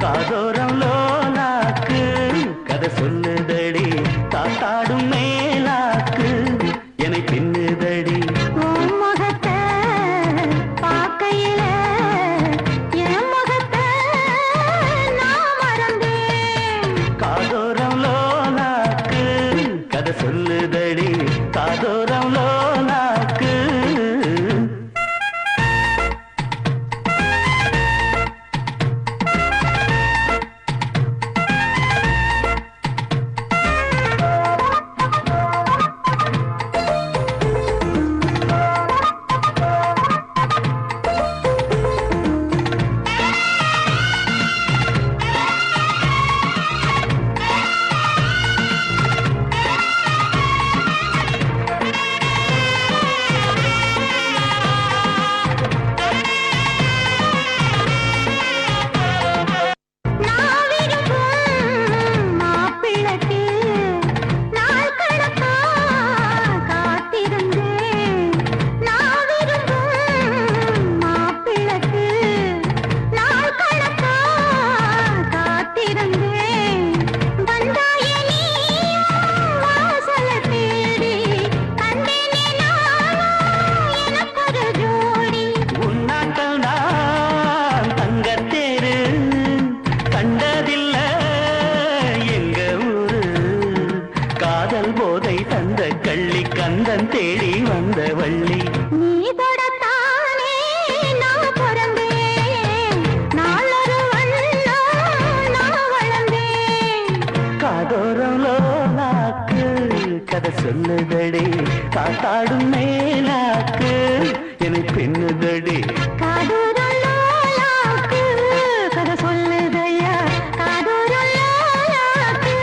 காதோரம் லோலாக்கு கதை சொல்லுதடி காத்தாடும் மேலாக்கு என்னை பின்னுதடி முகத்தை பார்க்கையில என் முகத்தை நான் மறந்தேன் காதோரம் லோலாக்கு கதை சொல்லுதடி காதோரம் லோலாக்கு கந்தன் தேடி வந்த வள்ளி நீ தொடத்தானே நான் பிறந்தேன் நாளொரு வண்ணம் நான் வளர்ந்தேன் காதோரம் லோலாக்கு கதை சொல்லுதடி காத்தாடும் மேலாக்கு என்னை பின்னுதடி காதோரம் லோலாக்கு கதை சொல்லுதையா காதோரம் லோலாக்கு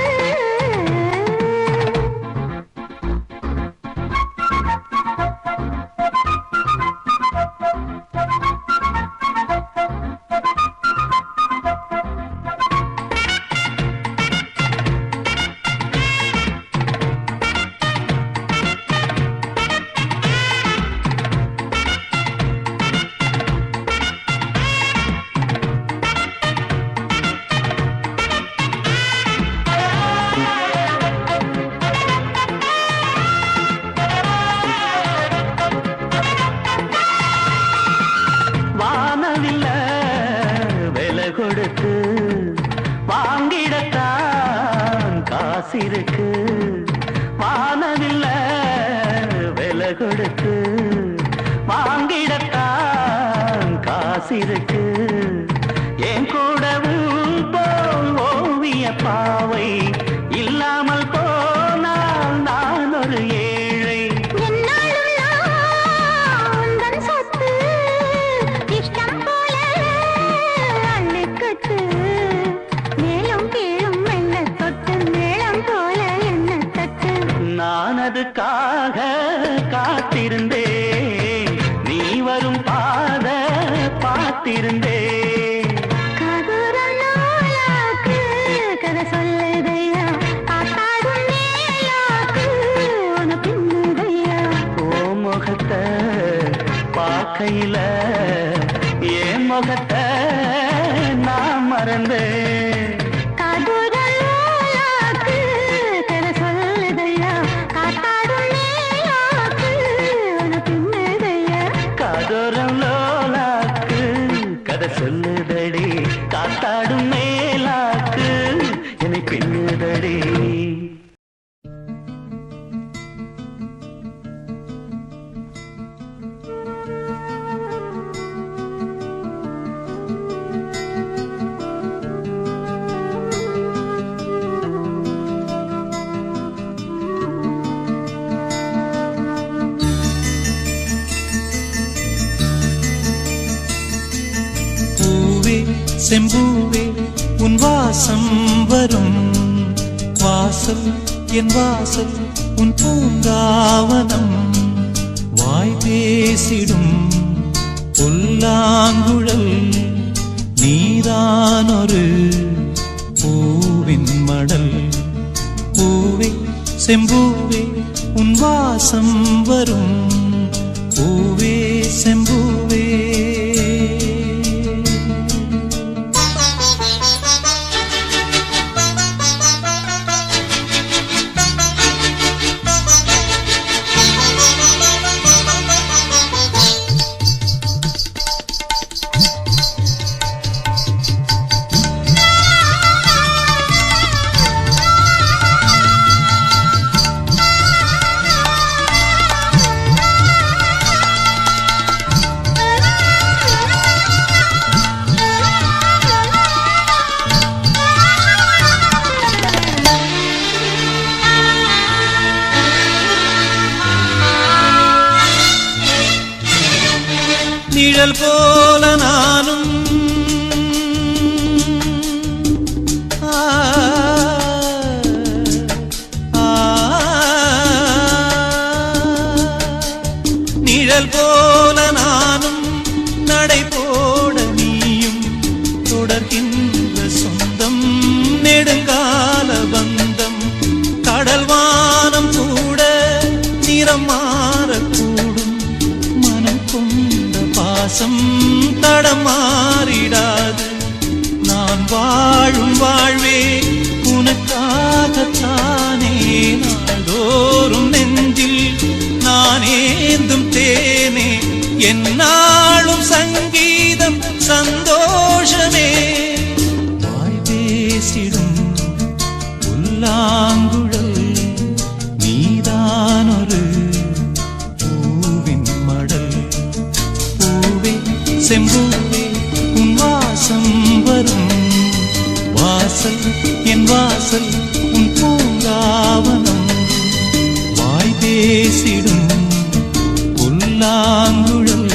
கொடுத்து வாங்கிடத்தான் காசிருக்கு வானவில்ல விலை கொடுத்து வாங்கிடத்தான் காசிருக்கு என் கூடவும் போல் ஓவிய பாவை இல்லாமல் போனால் நான் ஒரு ஏழை நான் அதுக்காக காத்திருந்தேன் நீ வரும் பாத பார்த்திருந்தேன் கதை சொல்லுதையா காத்தாடும் மேலாக்கு உன பின்னுதையா ஓ முகத்தை பார்க்கையில என் முகத்தை நான் மறந்தேன் சொல்லுதடி காத்தாடும் மேலாக்கு என்னை பின்னுதடி செம்பூவே உன் வாசம் வரும் வாசல் என் வாசல் உன் பூங்காவனம் வாய் பேசிடும் புல்லாங்குழல் நீதானொரு பூவின் மடல் பூவே செம்பூவே உன் வாசம் வரும் பூவே செம்பூவே நிழல் போல நானும் நிழல் போல நானும் நடை போட நீயும் தொடர்கின்ற சொந்தம் நெடுங்கால பந்தம் கடல் வானம் கூட நிறம் மாறக்கூடும் மனம் கொண்ட பாசம் தடம் மாறிடாது நான் வாழும் வாழ்வே உனக்காகத்தானே நாள்தோறும் நெஞ்சில் நான் ஏந்தும் தேனே என்னாலும் சங்கீதம் சந்தோஷமே வாய் பேசிடும் புல்லாங்குழல் நீதானொரு பூவின் மடல் பூவே செம்பூவே உன் வாசம் வரும் வாசல் என் வாசல் உன் பூங்காவனம் வாய் பேசிடும் புல்லாங்குழல்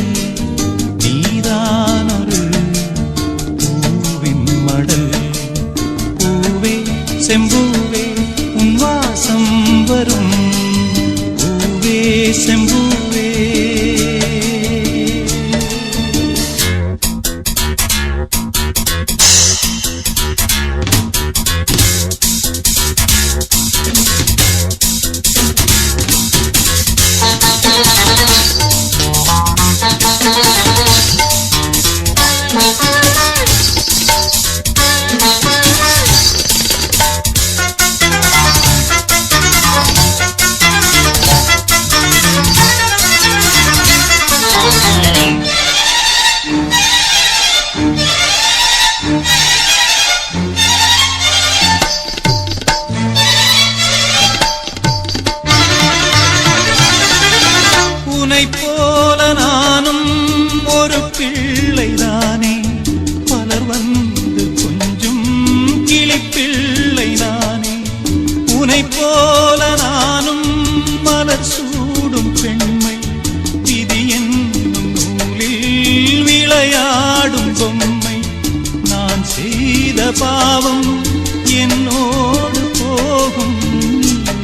நீதானொரு பூவின் மடல் பூவே செம்பூவே உன் வாசம் வரும் பூவே செம்பூவே உன்னைப் போல நானும் ஒரு பிள்ளைதானே பலர் வந்து கொஞ்சம் கிளிப்பிள்ளை நானே உன்னைப் போல நானும் மலர் சூடும் பெண்மை விதி என்னும் நூலில் விளையாடும் பொம்மை நான் செய்த பாவம் என்னோடு போகும்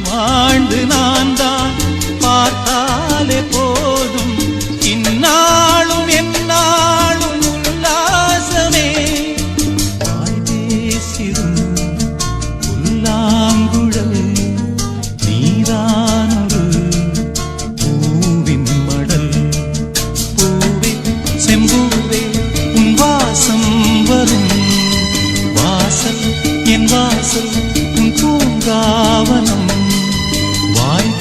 வாழ்ந்து நான் தான் பார்த்தாலே போதும் இந்நாளும் எந்நாளும் உல்லாசமே வாய் பேசிடும் புல்லாங்குழல் நீதானொரு பூவின் மடல் பூவே செம்பூவே உன் வாசம் வரும் வாசல் என் வாசல் உன் பூங்காவனம் வாய்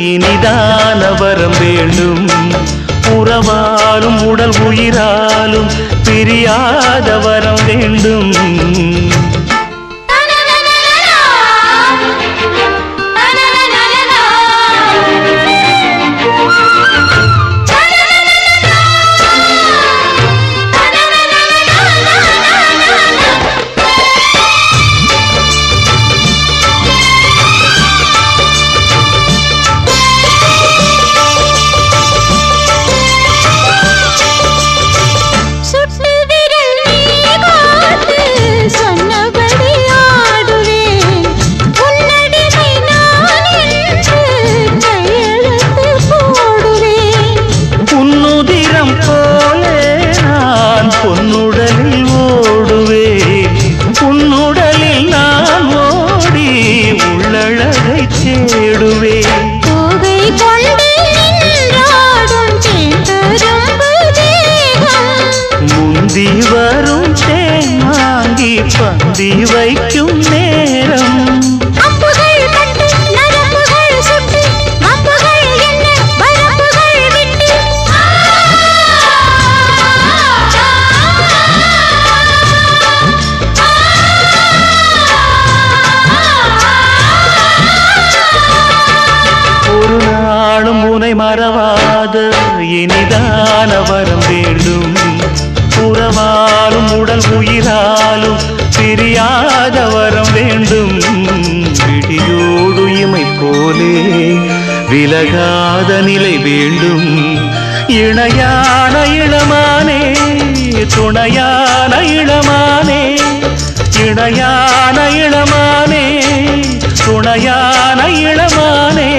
இனிதான வரம் வேண்டும். உறவாலும் உடல் உயிராலும் பிரியாத வரம் வேண்டும். பொன்னுடலில் ஓடுவேன், உன்னுடலில் நான் ஓடி உள்ளழகை தேடுவேன். தோகை கொண்டு நின்றாடும் தேந்தரும்பு தேகம், முந்தி வரும் தேன் வாங்கி பந்தி வைக்கும் நேரம். அம்புகள் பட்டு நரம்புகள் சுட்டு அம்புகள் என்ன வரம்புகள் விட்டு ஒரு நாளும் உனை மறவாத இனிதான வரம் வேண்டும். உறவாலும் உடல் உயிராலும் பிரியாத வரம் வேண்டும். விடியோடு இமை போலே விலகாத நிலை வேண்டும். இணையான இளமானே, துணையான இளமானே, இணையான இளமானே, துணையான இளமானே.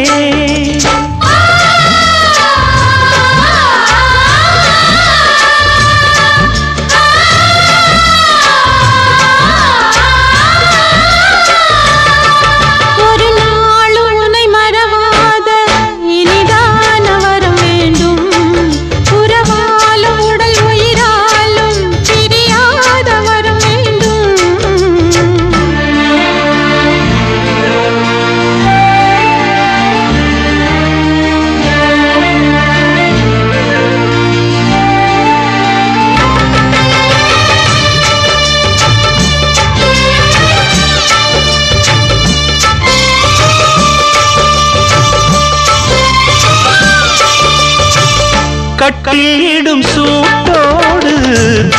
ஒரு நாளும் உன்னை மறவாத இனிதான வரம் வேண்டும். உறவாலும் உடல் உயிராலும் பிரியாத வரம் வேண்டும். கட்டிலிடும் சூட்டோடு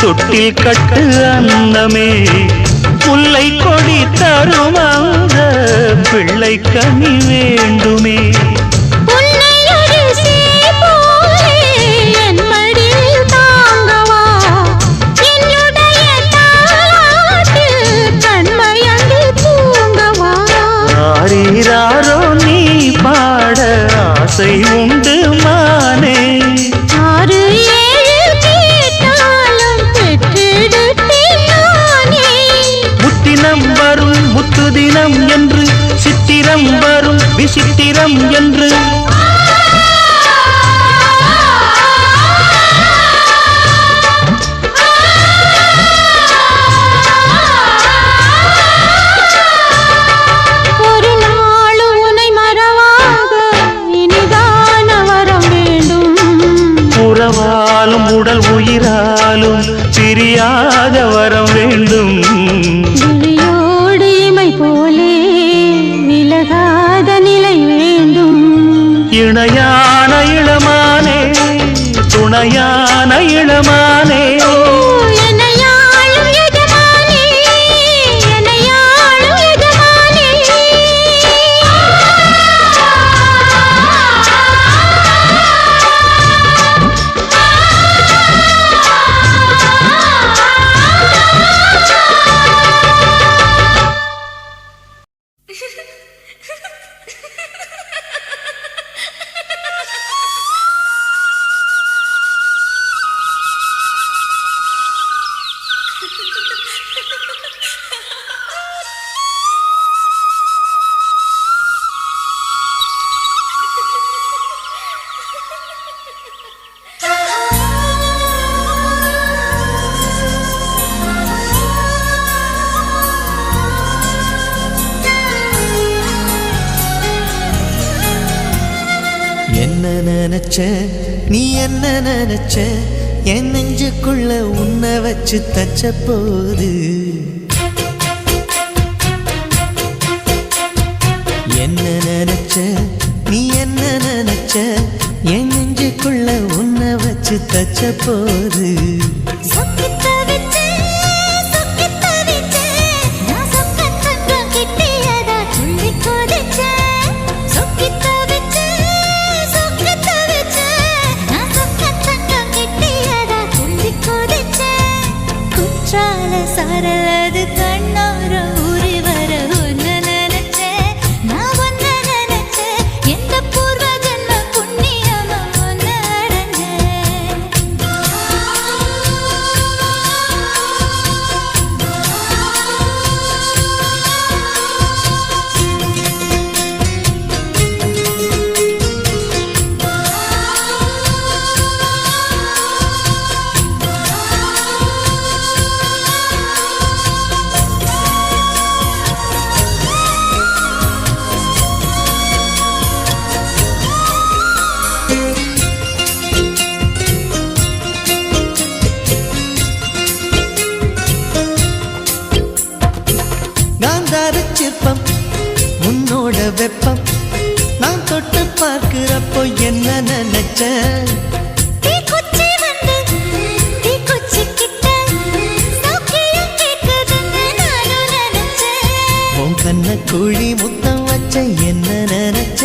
தொட்டில் கட்டு அன்னமே, முல்லை கொடி தரும் அந்த பிள்ளை கனி வேண்டுமே. உன்னை ஒரு சேபோலே என் மடியில் தாங்கவா, என்னுடைய தாலாட்டில் கண்மயங்கி தூங்கவா. ஆரீராரோ நீ பாட ஆசை உண்டு மானே. 6 7 கேட்டாலும் பெற்றெடுத்தேன் நானே. முத்தினம் வரும் முத்து தினம் என்று, சித்திரம் வரும் விசித்திரம் என்று. ஒரு நாளும் உன்னை மறவாத இனிதான வரம் வேண்டும். உறவாலும் உடல் உயிராலும் பிரியாத வரம் வேண்டும். விழியோடு இமை போலே விலகாத நிலை வேண்டும். இணையான இளமானே, துணையான இளமானே. என்னையாளும் எஜமானே, என்னையாளும் எஜமானே. என்ன நினைச்ச நீ என்ன நினைச்ச என் நெஞ்சுக்குள்ள உன்னை வச்சு தச்ச போது என்ன நினைச்ச நீ என்ன நினைச்ச என் நெஞ்சுக்குள்ள உன்னை வச்சு தச்ச போது சரலது கண்ணோர ஊறி வர ஒன்னு நினைச்சேன் நான் ஒன்னு நினைச்சேன் எந்த பூர்வ ஜன்ம புண்ணியமா ஒன்னு அடைஞ்சேன் சிற்பம் உன்னோட வெப்பம் நான் தொட்டு பார்க்கிறப்போ என்ன நினைச்ச உன் கண்ண குழி முத்தம் வச்ச என்ன நினைச்ச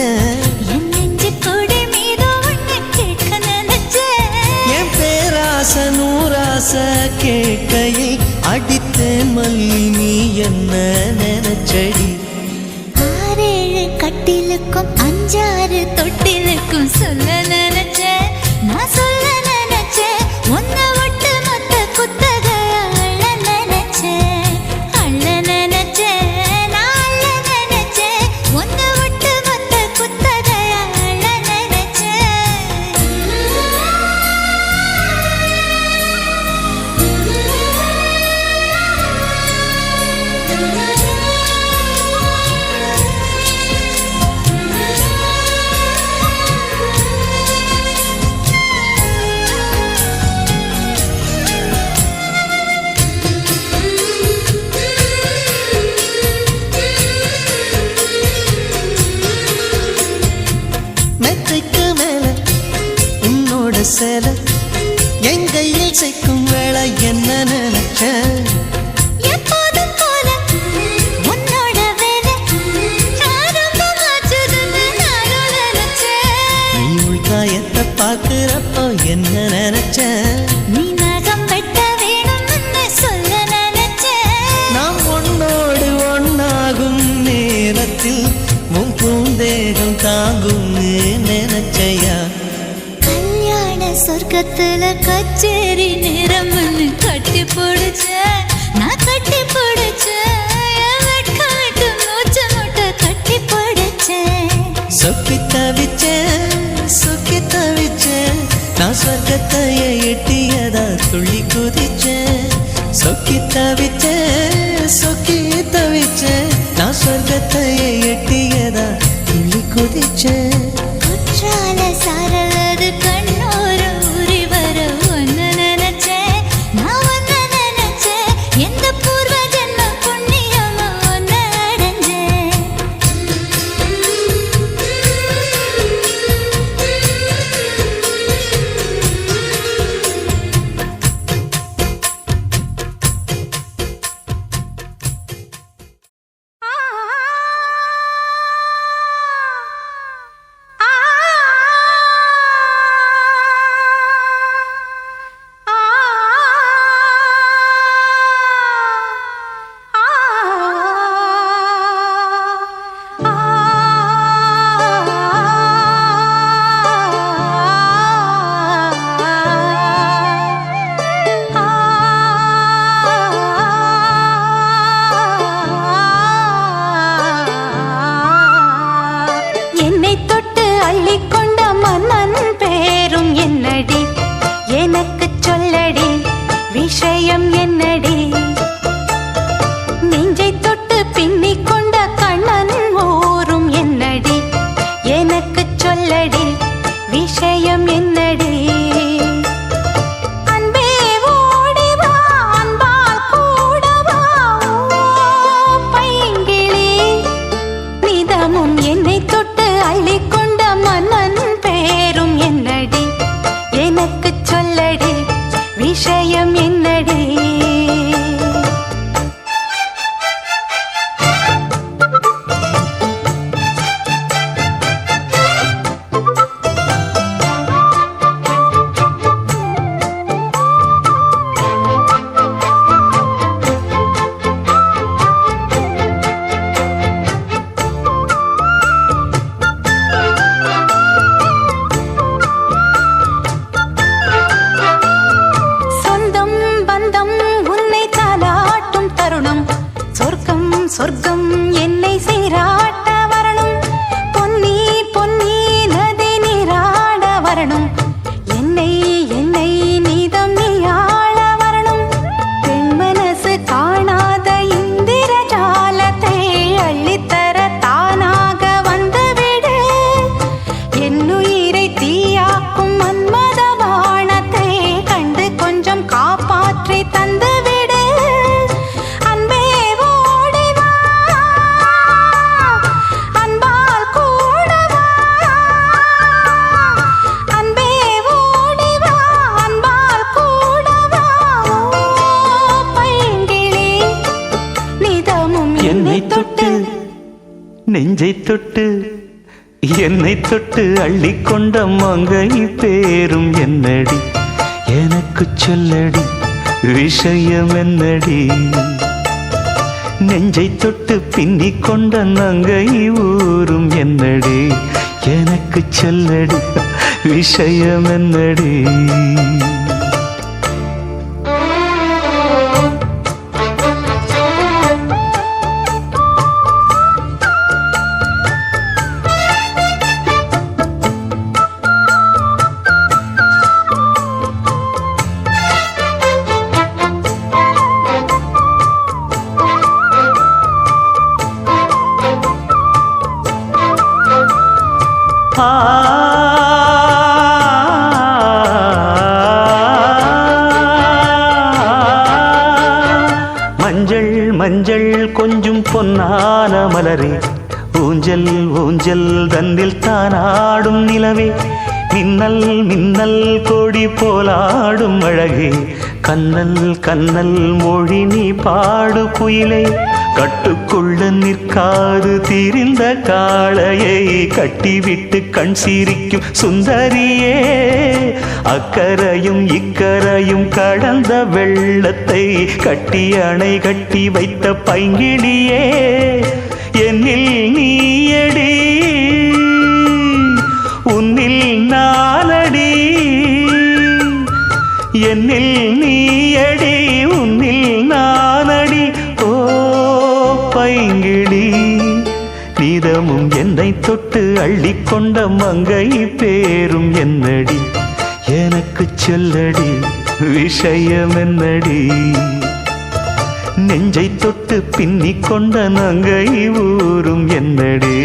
என் பேராச நூராச கேட்கையை அடித்தேன் மல்லி நீ என்ன நினைச்சடி ஆறேழு கட்டிலுக்கும் அஞ்சாறு தொட்டிலுக்கும் சொல்ல நினைச்சேன் நான் சொல்ல நினைச்சேன் உன்னை விட்டு மொத்த குத்தக அள்ள நினைச்சேன் நான் அள்ள நினைச்சேன் உன்னை விட்டு மொத்த குத்தக அள்ள மெத்தைக்கு மேல உன்னோட சேல என் கையில் சேர்க்கும் வேளை என்ன நினைச்ச எப்போதும் போல உன்னோட வேலை ஆரம்பமாச்சுதுன்னு நானும் நினைச்சேன் நீ உள்காயத்தை பார்க்கிறப்போ என்ன நினைச்ச நீ நகம் வெட்ட வேணும்னு சொல்ல நினைச்சேன் நாம் உன்னோடு ஒன்னாகும் நேரத்தில் உன் பூந்தேகம் தாங்கும்னு நினைச்சையா கல்யாண சொர்க்கத்துல கச்சேரி நேரம்னு கட்டி பிடிச்ச நான் கட்டி பிடிச்சேன் வெட்காட்டு மூச்சு முட்டை கட்டி பிடிச்சேன் சொக்கி தவிச்சேன் நான் சொர்க்கத்தைய எட்டியதா துள்ளி குதிச்சேன் சொக்கி தவிச்சேன் நான் சொர்க்கத்தைய எட்டியதா துள்ளி குதிச்சேன் குற்றால சாரலது கண்ணோர ஊறி வர ஒன்னு நினைச்சேன் நான் ஒன்னு நினைச்சேன் எந்த பூர்வ ஜன்ம புண்ணியமா ஒன்னு அடைஞ்சேன் ஆ என்னுயிரை தீயாக்கும் மன்மத வானத்தை கண்டு கொஞ்சம் காப்பாற்றி தந்துவிடு அன்பே ஓடி வா அன்பால் கூடவா அன்பே ஓடி வா அன்பால் கூடவா பைங்கிளி நிதமும் என்னை தொட்டு நெஞ்சை தொட்டு என்னை தொட்டு அள்ளிக்கொண்ட மங்கை பேரும் என்னடி எனக்கு சொல்லடி விஷயம் என்னடி நெஞ்சை தொட்டு பின்னிக் கொண்ட நங்கை ஊரும் என்னடி எனக்கு சொல்லடி விஷயம் என்னடி மஞ்சள் மஞ்சள் கொஞ்சம் பொன்னான மலரே ஊஞ்சல் ஊஞ்சல் தன்னில் தானாடும் நிலவே மின்னல் மின்னல் கொடி போலாடும் அழகே கண்ணல் கண்ணல் மொழி நீ பாடு குயிலே கட்டுக்குள்ள நிற்காது தீரிந்த காளையை கட்டிவிட்டு கண் சிரிக்கும் சுந்தரியே அக்கரையும் இக்கரையும் கடந்த வெள்ளத்தை கட்டி அணை கட்டி வைத்த பைங்கிளியே என்னில் நீயடி உன்னில் நானடி என்னில் நீயடி உன்னில் நானடி ஓ பைங்கிளி நீதமும் என்னை தொட்டு அள்ளிக்கொண்ட மங்கை பேரும் என்னடி எனக்கு சொல்லடி விஷயம் என்னடி நெஞ்சை தொட்டு பின்னிக் கொண்ட நங்கை ஊரும் என்னடி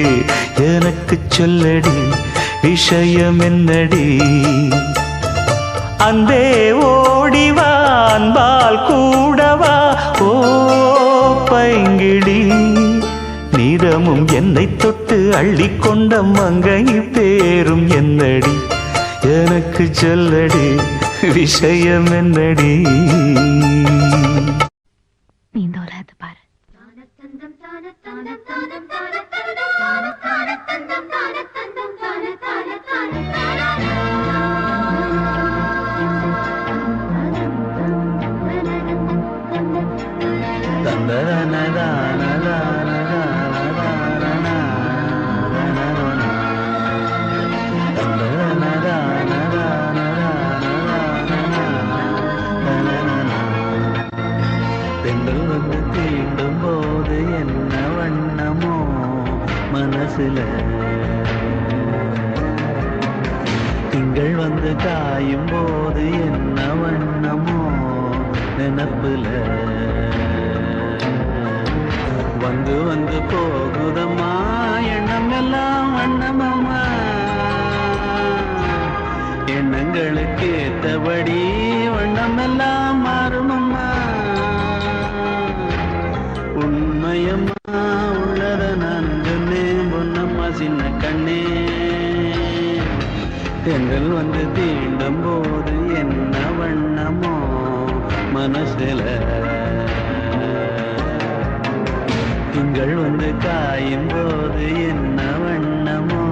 எனக்கு சொல்லடி விஷயம் என்னடி அந்தே ஓடிவா அன்பால் கூடவா ஓ பைங்கிளி நீரமும் என்னை தொட்டு அள்ளிக்கொண்ட மங்கை பேரும் என்னடி எனக்கு சொல்லடி விஷயம் என்னடி இந்த உலகத்தை பாரு பெண்கள் வந்து தீண்டும் போது என்ன வண்ணமோ மனசுல திங்கள் வந்து காயும் போது என்ன வண்ணமோ நினப்புல வந்து வந்து போகுதம்மா எண்ணம் எல்லாம் வண்ணமம்மா எண்ணங்களுக்கு ஏத்தபடி வண்ணம் எல்லாம் மாறுமம்மா உண்மையம்மா உள்ளத நான் சொன்னேன் பொன்னம்மா சின்ன கண்ணே தென்றல் வந்து தீண்டும் போது என்ன வண்ணமோ மனசுல திங்கள் வந்து காயும் போது என்ன வண்ணமோ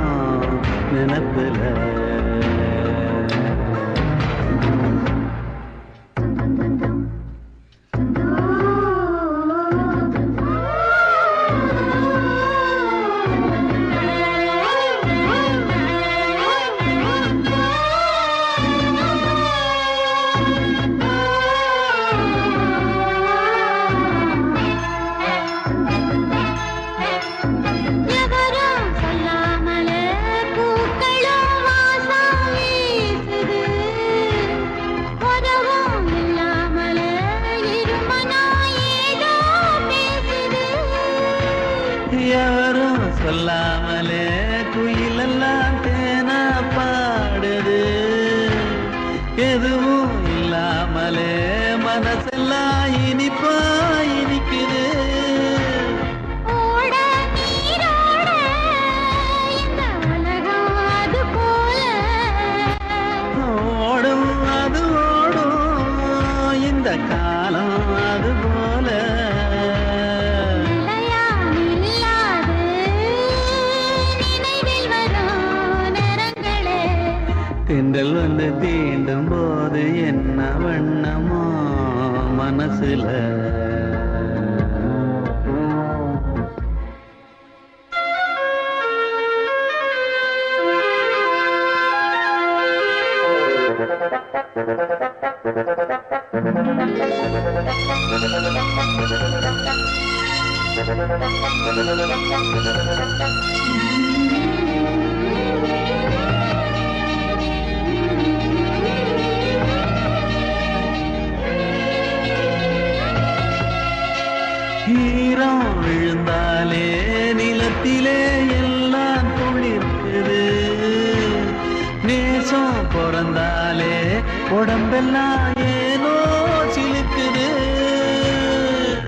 நினப்புல பாடுது எதுவும் இல்லாமலே மனசெல்லாம் இனிப்பா இனிக்குது ஓட நீரோட இந்த உலகம் அது போல ஓடும் அது ஓடும் இந்த காலம் அது போல நிலையா நில்லாது நினைவில் வரும் நேரங்களே தென்றல் வந்து தீண்டும் போது என்ன வண்ணமோ மனசுல ஈரம் விழுந்தாலே நிலத்திலே எல்லாம் துளிர்க்குது நேசம் பிறந்தாலே உடம்பெல்லாம் ஏனோ சிலுக்குது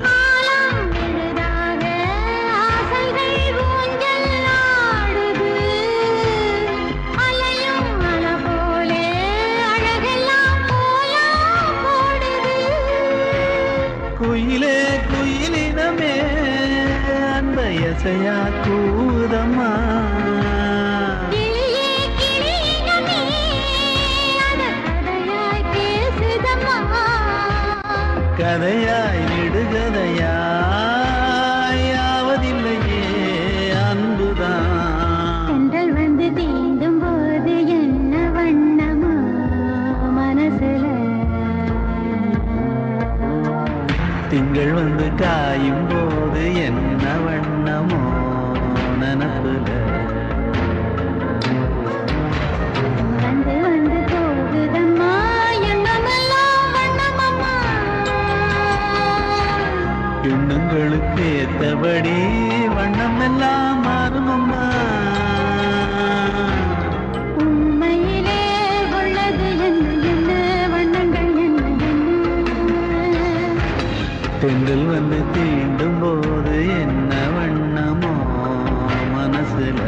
காலம் விழுதாக ஆசைகள் ஊஞ்சல் ஆடுது அலையும் அலை போலே அழகெல்லாம் கோலம் போடுது குயிலே குயிலினமே அந்த இசையா கூதம்மா கிளியே கிளியினமே அது கதையாய் பேசுதம்மா கதையாய் விடுகதையாய் ஆவதில்லையே அன்புதான் தென்றல் வந்து தீண்டும் போது என்ன வண்ணமா மனசுல திங்கள் வந்து காயும் போது என்ன வண்ணமோ நனப்புல வந்து வந்து போகுதம்மா எண்ணமெல்லாம் வண்ணமம்மா எண்ணங்களுக்கு ஏத்தபடி வண்ணம் எல்லாம் மாறுமம்மா உண்மையிலே உள்ளது என்ன என்ன வண்ணங்கள் என்ன என்ன தென்றல் வந்து தீண்டும் போது என்ன வண்ணமோ மனசுல